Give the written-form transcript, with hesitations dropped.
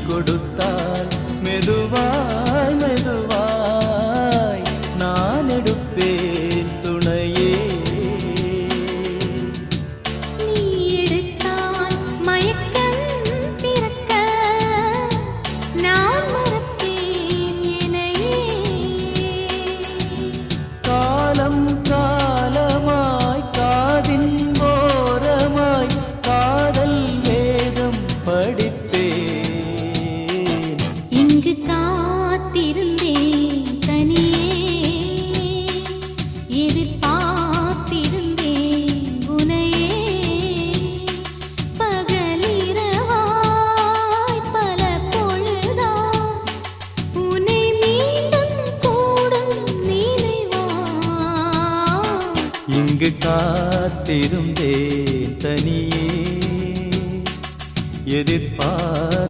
கொடுத்தால் மெதுவாய் மெதுவாய் நான் எடுப்பேன் துணையே. நீ எடுத்தால் மயக்கம் பிறக்க நான் மறப்பேன் என்னையே. காலம் காலமாய் காதின் ஓரமாய் காதல் வேதம் படிப்பேன். இங்கு காத்திருந்தேன் தனியே, எதிர்பார்த்திருந்தேன் உனையே. பகலிரவாய் பல பொழுதாய் உன்னை மீண்டும் கூடும் நினைவா. இங்கு காத்திருந்தேன் தனியே, எதிர்பார்த்திருந்தேன்